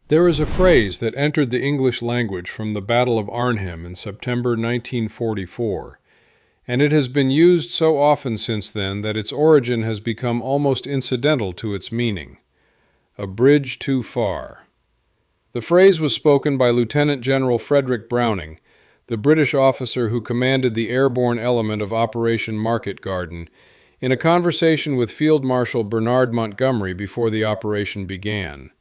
There is a phrase that entered the English language from the Battle of Arnhem in September 1944, and it has been used so often since then that its origin has become almost incidental to its meaning. A bridge too far. The phrase was spoken by Lieutenant General Frederick Browning, the British officer who commanded the airborne element of Operation Market Garden, in a conversation with Field Marshal Bernard Montgomery before the operation began.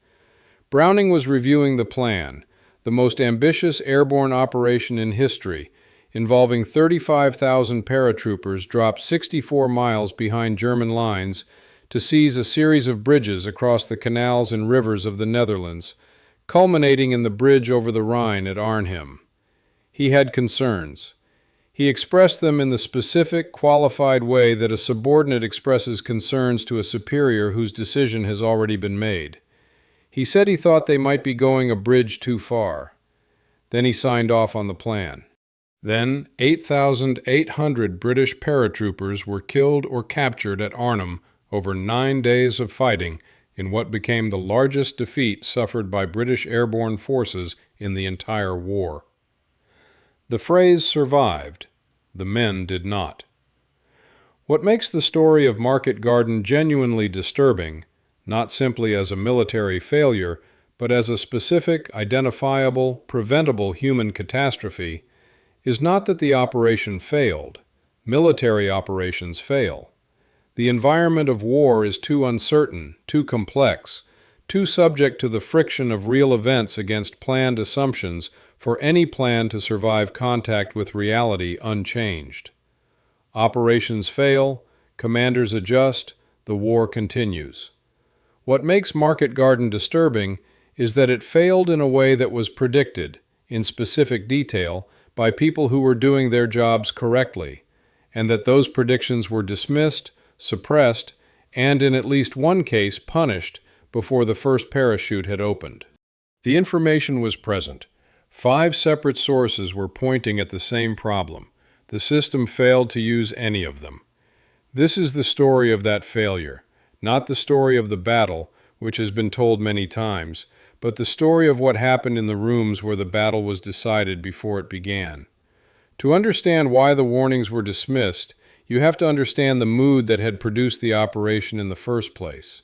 Browning was reviewing the plan, the most ambitious airborne operation in history, involving 35,000 paratroopers dropped 64 miles behind German lines to seize a series of bridges across the canals and rivers of the Netherlands, culminating in the bridge over the Rhine at Arnhem. He had concerns. He expressed them in the specific, qualified way that a subordinate expresses concerns to a superior whose decision has already been made. He said he thought they might be going a bridge too far. Then he signed off on the plan. Then 8,800 British paratroopers were killed or captured at Arnhem over 9 days of fighting in what became the largest defeat suffered by British airborne forces in the entire war. The phrase survived. The men did not. What makes the story of Market Garden genuinely disturbing, not simply as a military failure, but as a specific, identifiable, preventable human catastrophe, is not that the operation failed. Military operations fail. The environment of war is too uncertain, too complex, too subject to the friction of real events against planned assumptions for any plan to survive contact with reality unchanged. Operations fail, commanders adjust, the war continues. What makes Market Garden disturbing is that it failed in a way that was predicted, in specific detail, by people who were doing their jobs correctly, and that those predictions were dismissed, suppressed, and in at least one case punished before the first parachute had opened. The information was present. 5 separate sources were pointing at the same problem. The system failed to use any of them. This is the story of that failure, not the story of the battle, which has been told many times, but the story of what happened in the rooms where the battle was decided before it began. To understand why the warnings were dismissed, you have to understand the mood that had produced the operation in the first place.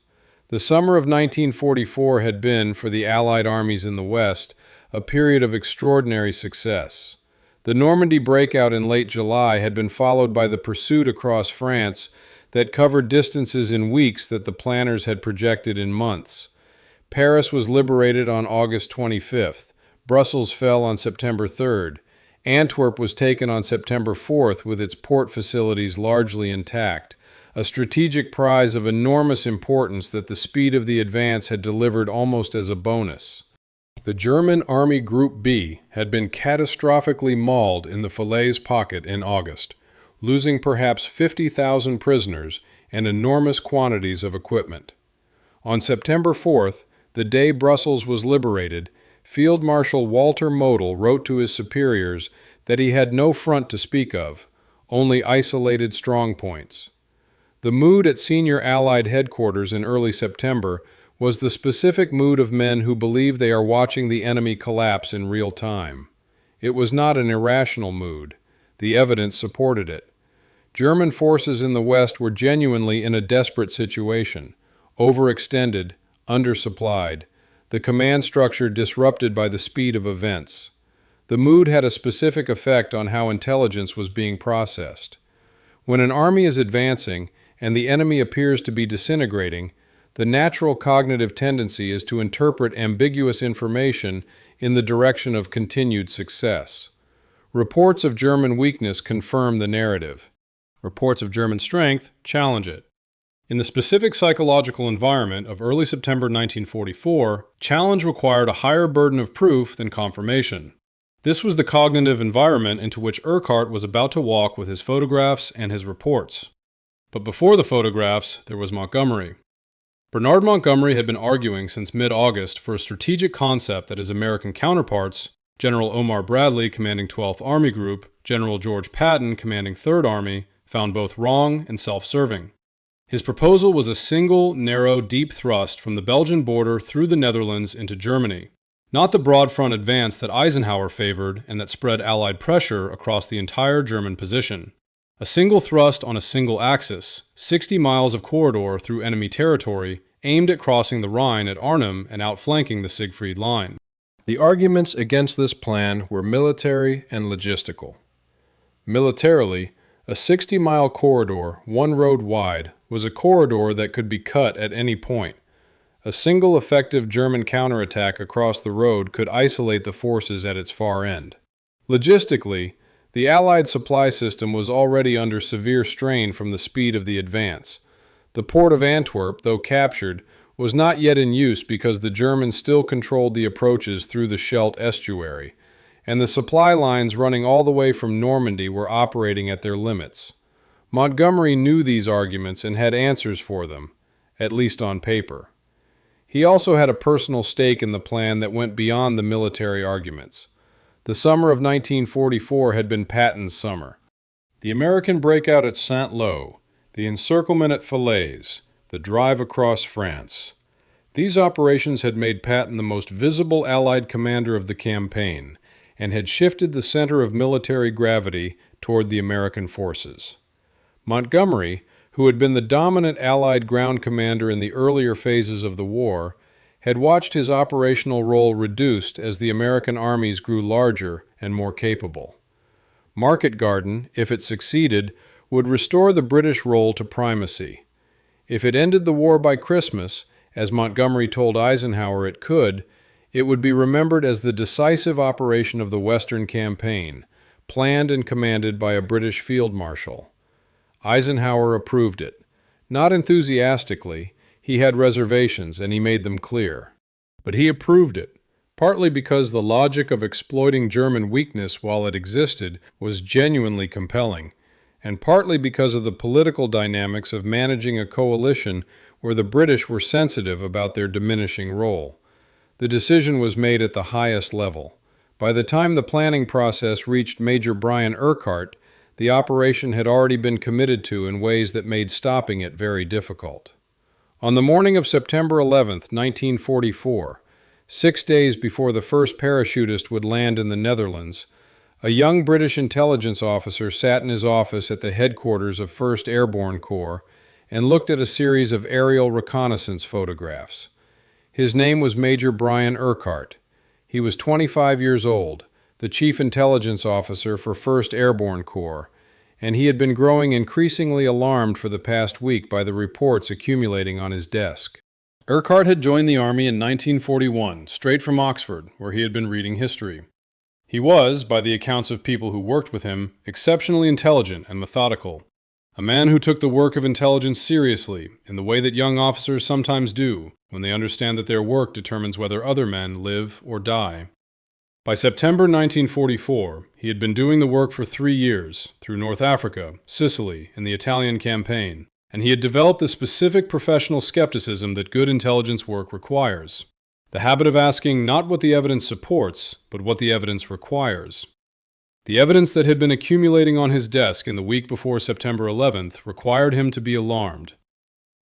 The summer of 1944 had been, for the Allied armies in the West, a period of extraordinary success. The Normandy breakout in late July had been followed by the pursuit across France that covered distances in weeks that the planners had projected in months. Paris was liberated on August 25th. Brussels fell on September 3rd. Antwerp was taken on September 4th with its port facilities largely intact, a strategic prize of enormous importance that the speed of the advance had delivered almost as a bonus. The German Army Group B had been catastrophically mauled in the Falaise Pocket in August, losing perhaps 50,000 prisoners and enormous quantities of equipment. On September 4th, the day Brussels was liberated, Field Marshal Walter Model wrote to his superiors that he had no front to speak of, only isolated strongpoints. The mood at senior Allied headquarters in early September was the specific mood of men who believe they are watching the enemy collapse in real time. It was not an irrational mood. The evidence supported it. German forces in the West were genuinely in a desperate situation, overextended, undersupplied, the command structure disrupted by the speed of events. The mood had a specific effect on how intelligence was being processed. When an army is advancing and the enemy appears to be disintegrating, the natural cognitive tendency is to interpret ambiguous information in the direction of continued success. Reports of German weakness confirm the narrative. Reports of German strength challenge it. In the specific psychological environment of early September 1944, challenge required a higher burden of proof than confirmation. This was the cognitive environment into which Urquhart was about to walk with his photographs and his reports. But before the photographs, there was Montgomery. Bernard Montgomery had been arguing since mid-August for a strategic concept that his American counterparts, General Omar Bradley commanding 12th Army Group, General George Patton commanding 3rd Army, found both wrong and self-serving. His proposal was a single, narrow, deep thrust from the Belgian border through the Netherlands into Germany, not the broad front advance that Eisenhower favored and that spread Allied pressure across the entire German position. A single thrust on a single axis, 60 miles of corridor through enemy territory, aimed at crossing the Rhine at Arnhem and outflanking the Siegfried Line. The arguments against this plan were military and logistical. Militarily, a 60-mile corridor, one road wide, was a corridor that could be cut at any point. A single effective German counterattack across the road could isolate the forces at its far end. Logistically, the Allied supply system was already under severe strain from the speed of the advance. The port of Antwerp, though captured, was not yet in use because the Germans still controlled the approaches through the Scheldt estuary, and the supply lines running all the way from Normandy were operating at their limits. Montgomery knew these arguments and had answers for them, at least on paper. He also had a personal stake in the plan that went beyond the military arguments. The summer of 1944 had been Patton's summer. The American breakout at Saint-Lô, the encirclement at Falaise, the drive across France. These operations had made Patton the most visible Allied commander of the campaign and had shifted the center of military gravity toward the American forces. Montgomery, who had been the dominant Allied ground commander in the earlier phases of the war, had watched his operational role reduced as the American armies grew larger and more capable. Market Garden, if it succeeded, would restore the British role to primacy. If it ended the war by Christmas, as Montgomery told Eisenhower it could, it would be remembered as the decisive operation of the Western Campaign, planned and commanded by a British field marshal. Eisenhower approved it. Not enthusiastically, he had reservations and he made them clear. But he approved it, partly because the logic of exploiting German weakness while it existed was genuinely compelling, and partly because of the political dynamics of managing a coalition where the British were sensitive about their diminishing role. The decision was made at the highest level. By the time the planning process reached Major Brian Urquhart, the operation had already been committed to in ways that made stopping it very difficult. On the morning of September 11, 1944, 6 days before the first parachutist would land in the Netherlands, a young British intelligence officer sat in his office at the headquarters of 1st Airborne Corps and looked at a series of aerial reconnaissance photographs. His name was Major Brian Urquhart. He was 25 years old, the chief intelligence officer for 1st Airborne Corps, and he had been growing increasingly alarmed for the past week by the reports accumulating on his desk. Urquhart had joined the Army in 1941, straight from Oxford, where he had been reading history. He was, by the accounts of people who worked with him, exceptionally intelligent and methodical. A man who took the work of intelligence seriously, in the way that young officers sometimes do, when they understand that their work determines whether other men live or die. By September 1944, he had been doing the work for 3 years, through North Africa, Sicily, and the Italian campaign, and he had developed the specific professional skepticism that good intelligence work requires. The habit of asking not what the evidence supports, but what the evidence requires. The evidence that had been accumulating on his desk in the week before September 11th required him to be alarmed.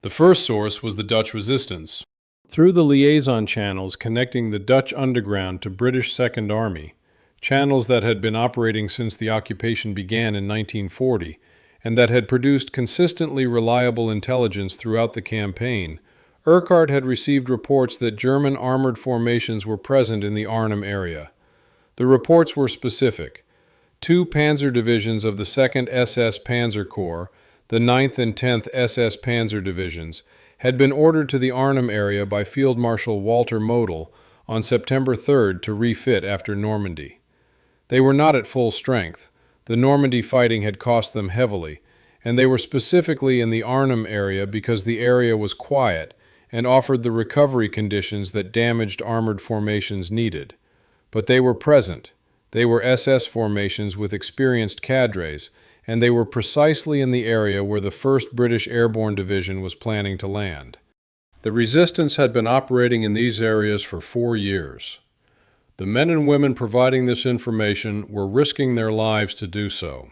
The first source was the Dutch resistance. Through the liaison channels connecting the Dutch underground to British Second Army, channels that had been operating since the occupation began in 1940, and that had produced consistently reliable intelligence throughout the campaign, Urquhart had received reports that German armored formations were present in the Arnhem area. The reports were specific. 2 panzer divisions of the 2nd SS Panzer Corps, the 9th and 10th SS Panzer Divisions, had been ordered to the Arnhem area by Field Marshal Walter Model on September 3rd to refit after Normandy. They were not at full strength. The Normandy fighting had cost them heavily, and they were specifically in the Arnhem area because the area was quiet and offered the recovery conditions that damaged armored formations needed. But they were present. They were SS formations with experienced cadres, and they were precisely in the area where the 1st British Airborne Division was planning to land. The resistance had been operating in these areas for 4 years. The men and women providing this information were risking their lives to do so.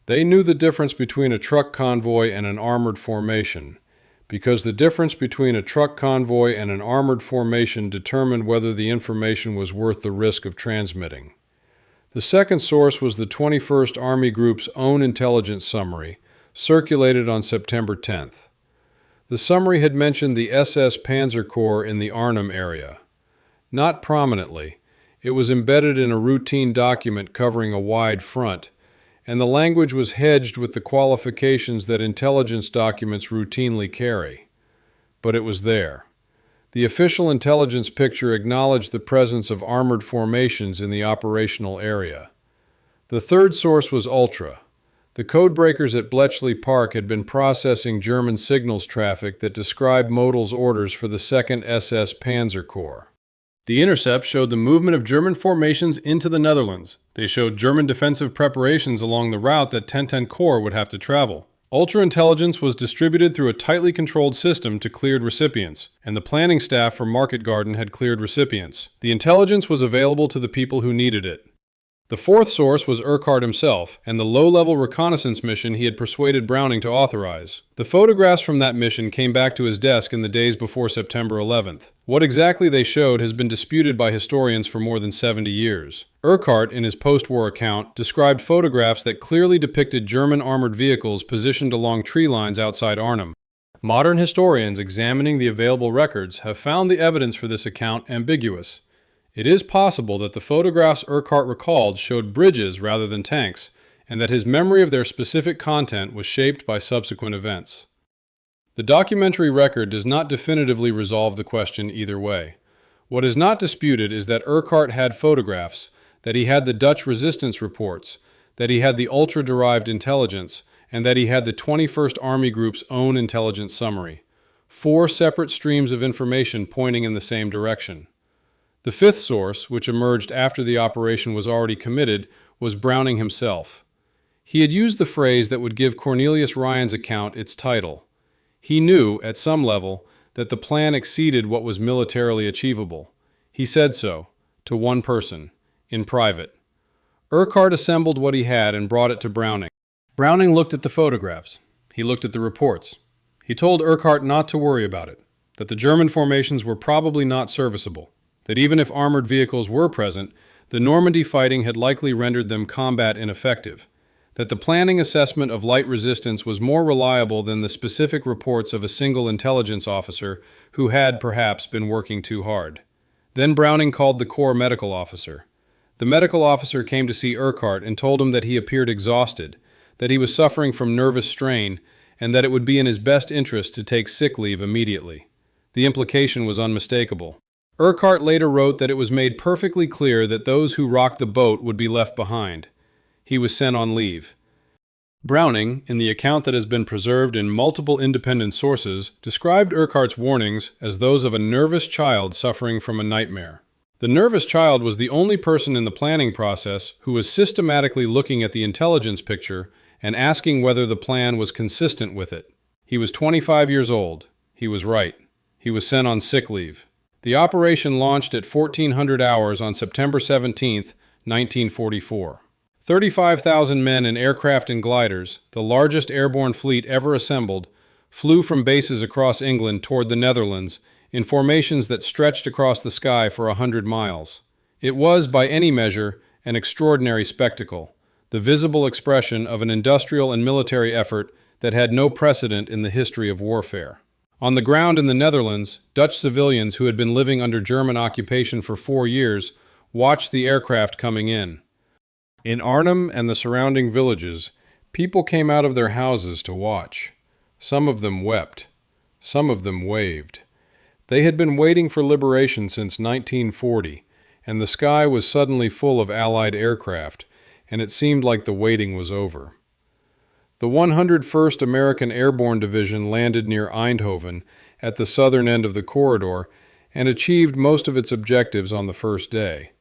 They knew the difference between a truck convoy and an armored formation, because the difference between a truck convoy and an armored formation determined whether the information was worth the risk of transmitting. The second source was the 21st Army Group's own intelligence summary, circulated on September 10th. The summary had mentioned the SS Panzer Corps in the Arnhem area. Not prominently, it was embedded in a routine document covering a wide front, and the language was hedged with the qualifications that intelligence documents routinely carry. But it was there. The official intelligence picture acknowledged the presence of armored formations in the operational area. The third source was Ultra. The codebreakers at Bletchley Park had been processing German signals traffic that described Modal's orders for the 2nd SS Panzer Corps. The intercept showed the movement of German formations into the Netherlands. They showed German defensive preparations along the route that 1010 Corps would have to travel. Ultra intelligence was distributed through a tightly controlled system to cleared recipients, and the planning staff from Market Garden had cleared recipients. The intelligence was available to the people who needed it. The fourth source was Urquhart himself, and the low-level reconnaissance mission he had persuaded Browning to authorize. The photographs from that mission came back to his desk in the days before September 11th. What exactly they showed has been disputed by historians for more than 70 years. Urquhart, in his post-war account, described photographs that clearly depicted German armored vehicles positioned along tree lines outside Arnhem. Modern historians examining the available records have found the evidence for this account ambiguous. It is possible that the photographs Urquhart recalled showed bridges rather than tanks, and that his memory of their specific content was shaped by subsequent events. The documentary record does not definitively resolve the question either way. What is not disputed is that Urquhart had photographs, that he had the Dutch resistance reports, that he had the ultra-derived intelligence, and that he had the 21st Army Group's own intelligence summary. 4 separate streams of information pointing in the same direction. The fifth source, which emerged after the operation was already committed, was Browning himself. He had used the phrase that would give Cornelius Ryan's account its title. He knew, at some level, that the plan exceeded what was militarily achievable. He said so, to one person, in private. Urquhart assembled what he had and brought it to Browning. Browning looked at the photographs. He looked at the reports. He told Urquhart not to worry about it, that the German formations were probably not serviceable, that even if armored vehicles were present, the Normandy fighting had likely rendered them combat ineffective, that the planning assessment of light resistance was more reliable than the specific reports of a single intelligence officer who had, perhaps, been working too hard. Then Browning called the Corps medical officer. The medical officer came to see Urquhart and told him that he appeared exhausted, that he was suffering from nervous strain, and that it would be in his best interest to take sick leave immediately. The implication was unmistakable. Urquhart later wrote that it was made perfectly clear that those who rocked the boat would be left behind. He was sent on leave. Browning, in the account that has been preserved in multiple independent sources, described Urquhart's warnings as those of a nervous child suffering from a nightmare. The nervous child was the only person in the planning process who was systematically looking at the intelligence picture and asking whether the plan was consistent with it. He was 25 years old. He was right. He was sent on sick leave. The operation launched at 1400 hours on September 17, 1944. 35,000 men in aircraft and gliders, the largest airborne fleet ever assembled, flew from bases across England toward the Netherlands in formations that stretched across the sky for 100 miles. It was, by any measure, an extraordinary spectacle, the visible expression of an industrial and military effort that had no precedent in the history of warfare. On the ground in the Netherlands, Dutch civilians who had been living under German occupation for 4 years watched the aircraft coming in. In Arnhem and the surrounding villages, people came out of their houses to watch. Some of them wept. Some of them waved. They had been waiting for liberation since 1940, and the sky was suddenly full of Allied aircraft, and it seemed like the waiting was over. The 101st American Airborne Division landed near Eindhoven at the southern end of the corridor and achieved most of its objectives on the first day.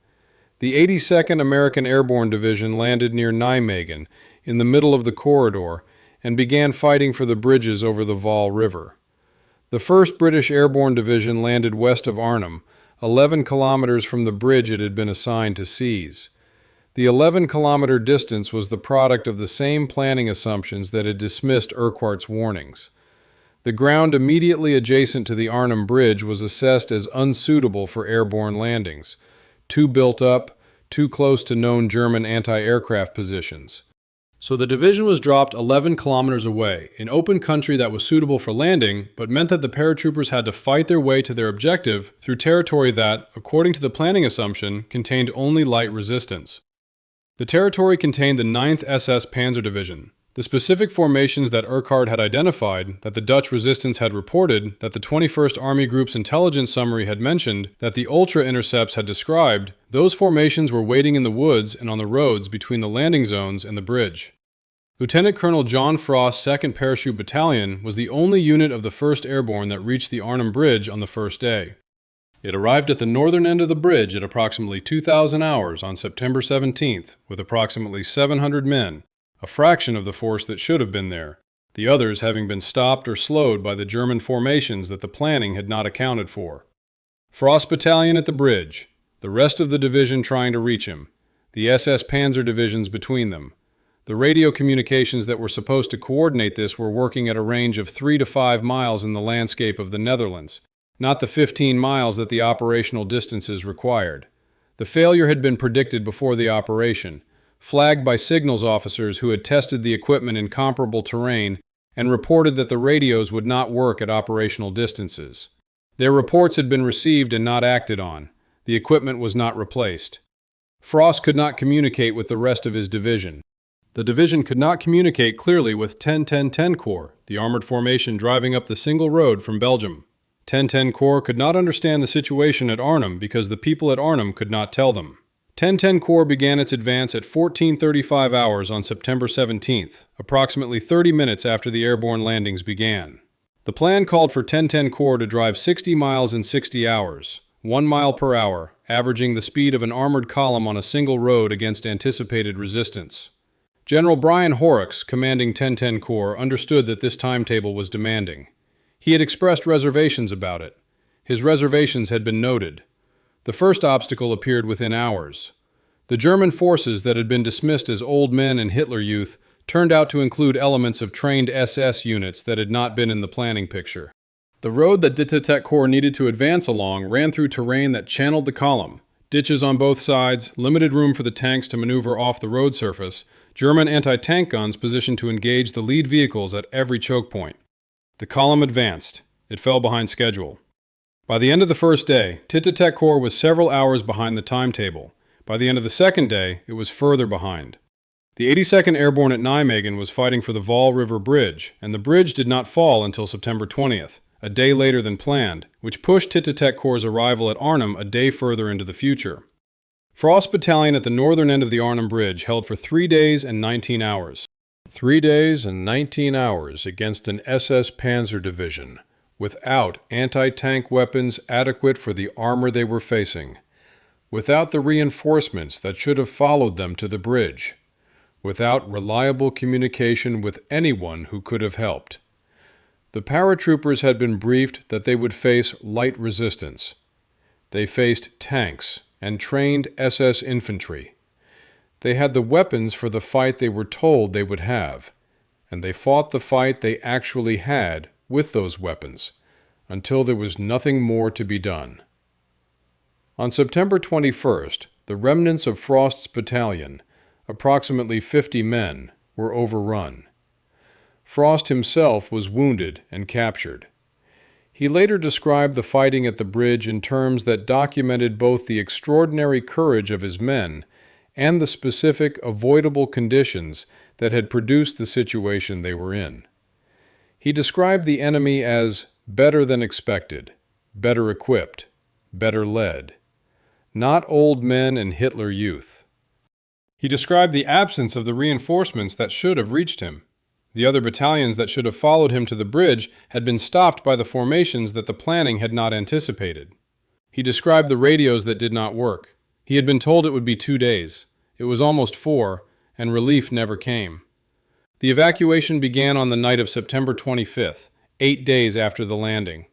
The 82nd American Airborne Division landed near Nijmegen in the middle of the corridor and began fighting for the bridges over the Vaal River. The 1st British Airborne Division landed west of Arnhem, 11 kilometers from the bridge it had been assigned to seize. The 11-kilometer distance was the product of the same planning assumptions that had dismissed Urquhart's warnings. The ground immediately adjacent to the Arnhem Bridge was assessed as unsuitable for airborne landings, too built up, too close to known German anti-aircraft positions. So the division was dropped 11 kilometers away, in open country that was suitable for landing, but meant that the paratroopers had to fight their way to their objective through territory that, according to the planning assumption, contained only light resistance. The territory contained the 9th SS Panzer Division, the specific formations that Urquhart had identified, that the Dutch resistance had reported, that the 21st Army Group's intelligence summary had mentioned, that the Ultra intercepts had described. Those formations were waiting in the woods and on the roads between the landing zones and the bridge. Lieutenant Colonel John Frost's 2nd Parachute Battalion was the only unit of the 1st Airborne that reached the Arnhem Bridge on the first day. It arrived at the northern end of the bridge at approximately 2,000 hours on September 17th, with approximately 700 men, a fraction of the force that should have been there, the others having been stopped or slowed by the German formations that the planning had not accounted for. Frost's battalion at the bridge, the rest of the division trying to reach him, the SS Panzer divisions between them. The radio communications that were supposed to coordinate this were working at a range of 3 to 5 miles in the landscape of the Netherlands, not the 15 miles that the operational distances required. The failure had been predicted before the operation, flagged by signals officers who had tested the equipment in comparable terrain and reported that the radios would not work at operational distances. Their reports had been received and not acted on. The equipment was not replaced. Frost could not communicate with the rest of his division. The division could not communicate clearly with 10-10-10 Corps, the armored formation driving up the single road from Belgium. 10-10 Corps could not understand the situation at Arnhem because the people at Arnhem could not tell them. 10-10 Corps began its advance at 14:35 hours on September 17th, approximately 30 minutes after the airborne landings began. The plan called for 10-10 Corps to drive 60 miles in 60 hours, 1 mile per hour, averaging the speed of an armored column on a single road against anticipated resistance. General Brian Horrocks, commanding 10-10 Corps, understood that this timetable was demanding. He had expressed reservations about it. His reservations had been noted. The first obstacle appeared within hours. The German forces that had been dismissed as old men and Hitler Youth turned out to include elements of trained SS units that had not been in the planning picture. The road that Dittetech Corps needed to advance along ran through terrain that channeled the column, ditches on both sides, limited room for the tanks to maneuver off the road surface, German anti-tank guns positioned to engage the lead vehicles at every choke point. The column advanced. It fell behind schedule. By the end of the first day, Dittetech Corps was several hours behind the timetable. By the end of the second day, it was further behind. The 82nd Airborne at Nijmegen was fighting for the Vaal River Bridge, and the bridge did not fall until September 20th, a day later than planned, which pushed Dittetech Corps' arrival at Arnhem a day further into the future. Frost's battalion at the northern end of the Arnhem Bridge held for 3 days and 19 hours. 3 days and 19 hours against an SS Panzer Division, without anti-tank weapons adequate for the armor they were facing, without the reinforcements that should have followed them to the bridge, without reliable communication with anyone who could have helped. The paratroopers had been briefed that they would face light resistance. They faced tanks and trained SS infantry. They had the weapons for the fight they were told they would have, and they fought the fight they actually had with those weapons, until there was nothing more to be done. On September 21st, the remnants of Frost's battalion, approximately 50 men, were overrun. Frost himself was wounded and captured. He later described the fighting at the bridge in terms that documented both the extraordinary courage of his men and the specific, avoidable conditions that had produced the situation they were in. He described the enemy as better than expected, better equipped, better led. Not old men and Hitler Youth. He described the absence of the reinforcements that should have reached him. The other battalions that should have followed him to the bridge had been stopped by the formations that the planning had not anticipated. He described the radios that did not work. He had been told it would be 2 days. It was almost 4, and relief never came. The evacuation began on the night of September 25th, 8 days after the landing.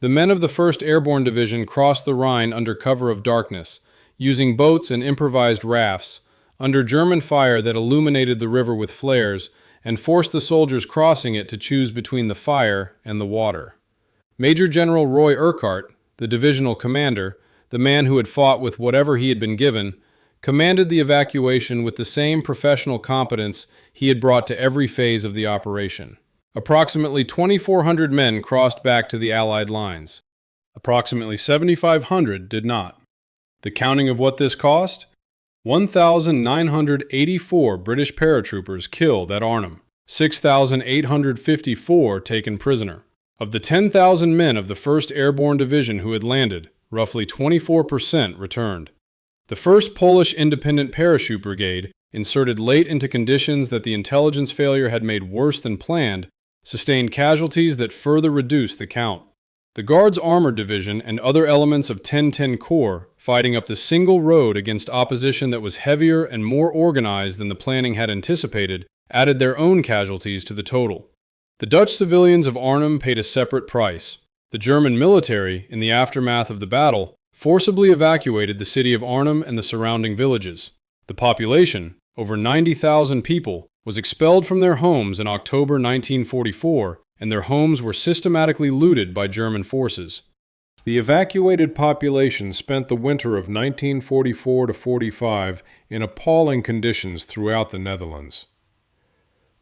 The men of the 1st Airborne Division crossed the Rhine under cover of darkness, using boats and improvised rafts, under German fire that illuminated the river with flares and forced the soldiers crossing it to choose between the fire and the water. Major General Roy Urquhart, the divisional commander, the man who had fought with whatever he had been given, commanded the evacuation with the same professional competence he had brought to every phase of the operation. Approximately 2,400 men crossed back to the Allied lines. Approximately 7,500 did not. The counting of what this cost? 1,984 British paratroopers killed at Arnhem, 6,854 taken prisoner. Of the 10,000 men of the 1st Airborne Division who had landed, roughly 24% returned. The 1st Polish Independent Parachute Brigade, inserted late into conditions that the intelligence failure had made worse than planned, sustained casualties that further reduced the count. The Guards Armored Division and other elements of 1010 Corps, fighting up the single road against opposition that was heavier and more organized than the planning had anticipated, added their own casualties to the total. The Dutch civilians of Arnhem paid a separate price. The German military, in the aftermath of the battle, forcibly evacuated the city of Arnhem and the surrounding villages. The population, over 90,000 people, was expelled from their homes in October 1944, and their homes were systematically looted by German forces. The evacuated population spent the winter of 1944-45 in appalling conditions throughout the Netherlands.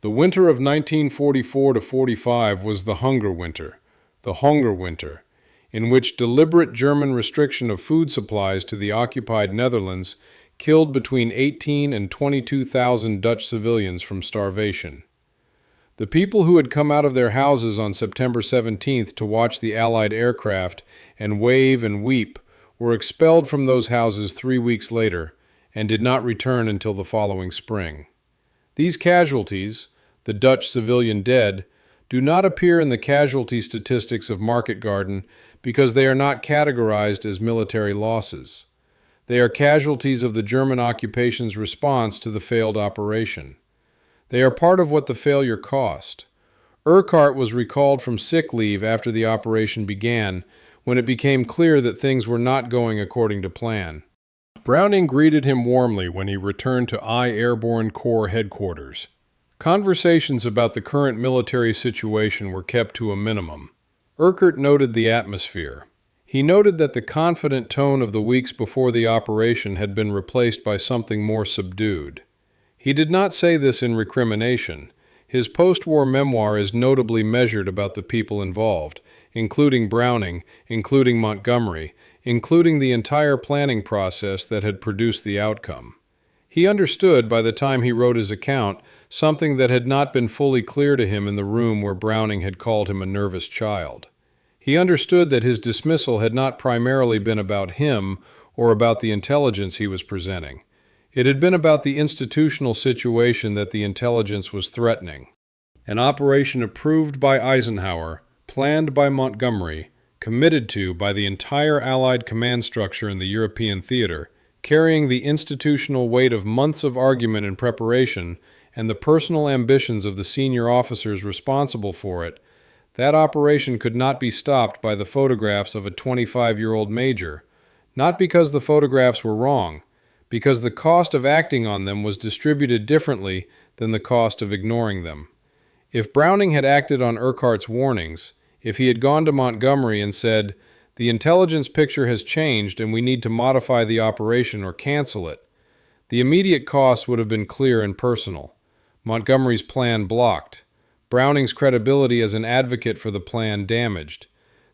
The winter of 1944-45 was the Hunger Winter, in which deliberate German restriction of food supplies to the occupied Netherlands killed between 18 and 22,000 Dutch civilians from starvation. The people who had come out of their houses on September 17th to watch the Allied aircraft and wave and weep were expelled from those houses 3 weeks later and did not return until the following spring. These casualties, the Dutch civilian dead, do not appear in the casualty statistics of Market Garden because they are not categorized as military losses. They are casualties of the German occupation's response to the failed operation. They are part of what the failure cost. Urquhart was recalled from sick leave after the operation began, when it became clear that things were not going according to plan. Browning greeted him warmly when he returned to I Airborne Corps headquarters. Conversations about the current military situation were kept to a minimum. Urquhart noted the atmosphere. He noted that the confident tone of the weeks before the operation had been replaced by something more subdued. He did not say this in recrimination. His post-war memoir is notably measured about the people involved, including Browning, including Montgomery, including the entire planning process that had produced the outcome. He understood, by the time he wrote his account, something that had not been fully clear to him in the room where Browning had called him a nervous child. He understood that his dismissal had not primarily been about him or about the intelligence he was presenting. It had been about the institutional situation that the intelligence was threatening. An operation approved by Eisenhower, planned by Montgomery, committed to by the entire Allied command structure in the European theater, carrying the institutional weight of months of argument and preparation and the personal ambitions of the senior officers responsible for it, that operation could not be stopped by the photographs of a 25-year-old major, not because the photographs were wrong, because the cost of acting on them was distributed differently than the cost of ignoring them. If Browning had acted on Urquhart's warnings, if he had gone to Montgomery and said, "The intelligence picture has changed and we need to modify the operation or cancel it," the immediate cost would have been clear and personal. Montgomery's plan blocked. Browning's credibility as an advocate for the plan damaged.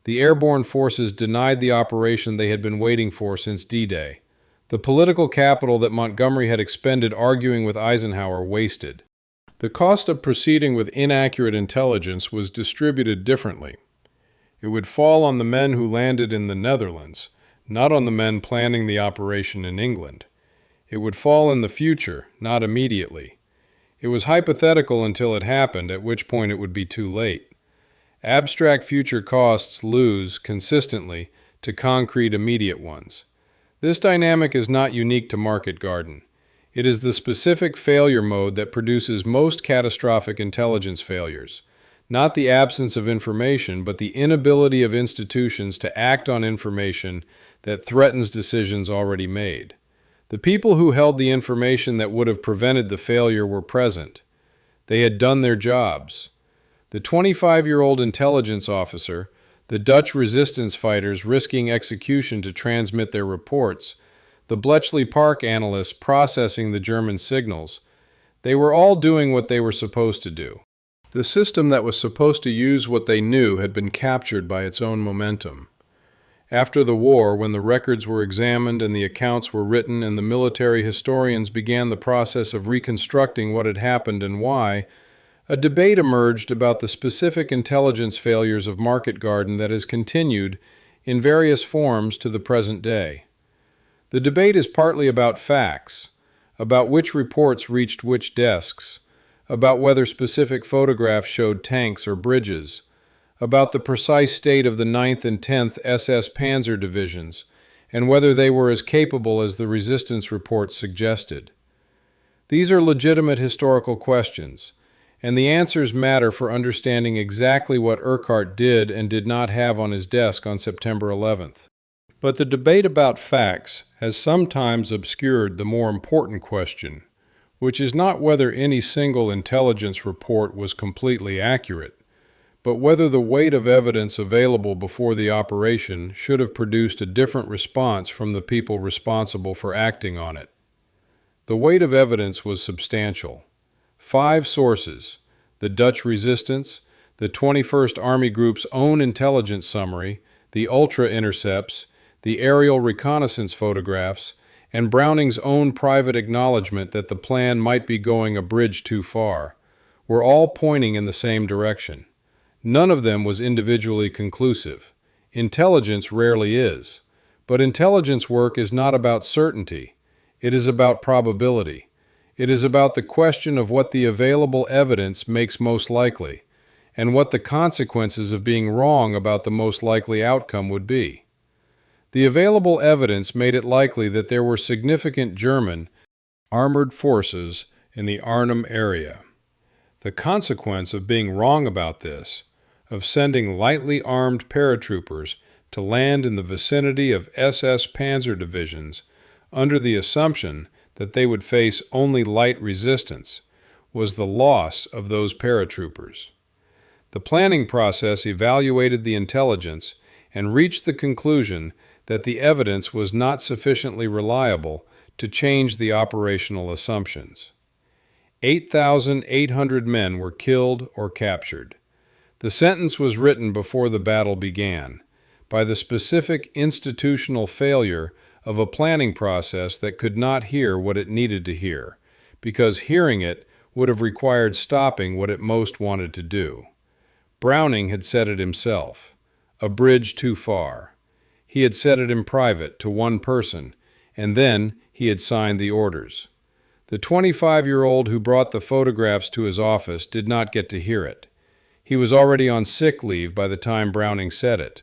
The airborne forces denied the operation they had been waiting for since D-Day. The political capital that Montgomery had expended arguing with Eisenhower wasted. The cost of proceeding with inaccurate intelligence was distributed differently. It would fall on the men who landed in the Netherlands, not on the men planning the operation in England. It would fall in the future, not immediately. It was hypothetical until it happened, at which point it would be too late. Abstract future costs lose, consistently, to concrete immediate ones. This dynamic is not unique to Market Garden. It is the specific failure mode that produces most catastrophic intelligence failures. Not the absence of information, but the inability of institutions to act on information that threatens decisions already made. The people who held the information that would have prevented the failure were present. They had done their jobs. The 25-year-old intelligence officer, the Dutch resistance fighters risking execution to transmit their reports, the Bletchley Park analysts processing the German signals, they were all doing what they were supposed to do. The system that was supposed to use what they knew had been captured by its own momentum. After the war, when the records were examined and the accounts were written and the military historians began the process of reconstructing what had happened and why, a debate emerged about the specific intelligence failures of Market Garden that has continued in various forms to the present day. The debate is partly about facts, about which reports reached which desks, about whether specific photographs showed tanks or bridges, about the precise state of the 9th and 10th SS Panzer Divisions, and whether they were as capable as the resistance reports suggested. These are legitimate historical questions, and the answers matter for understanding exactly what Urquhart did and did not have on his desk on September 11th. But the debate about facts has sometimes obscured the more important question, which is not whether any single intelligence report was completely accurate, but whether the weight of evidence available before the operation should have produced a different response from the people responsible for acting on it. The weight of evidence was substantial. 5 sources, the Dutch resistance, the 21st Army Group's own intelligence summary, the Ultra intercepts, the aerial reconnaissance photographs, and Browning's own private acknowledgement that the plan might be going a bridge too far, were all pointing in the same direction. None of them was individually conclusive. Intelligence rarely is. But intelligence work is not about certainty. It is about probability. It is about the question of what the available evidence makes most likely, and what the consequences of being wrong about the most likely outcome would be. The available evidence made it likely that there were significant German armored forces in the Arnhem area. The consequence of being wrong about this, of sending lightly armed paratroopers to land in the vicinity of SS Panzer divisions under the assumption that they would face only light resistance, was the loss of those paratroopers. The planning process evaluated the intelligence and reached the conclusion that the evidence was not sufficiently reliable to change the operational assumptions. 8,800 men were killed or captured. The sentence was written before the battle began, by the specific institutional failure of a planning process that could not hear what it needed to hear, because hearing it would have required stopping what it most wanted to do. Browning had said it himself, a bridge too far. He had said it in private to one person, and then he had signed the orders. The 25-year-old who brought the photographs to his office did not get to hear it. He was already on sick leave by the time Browning said it.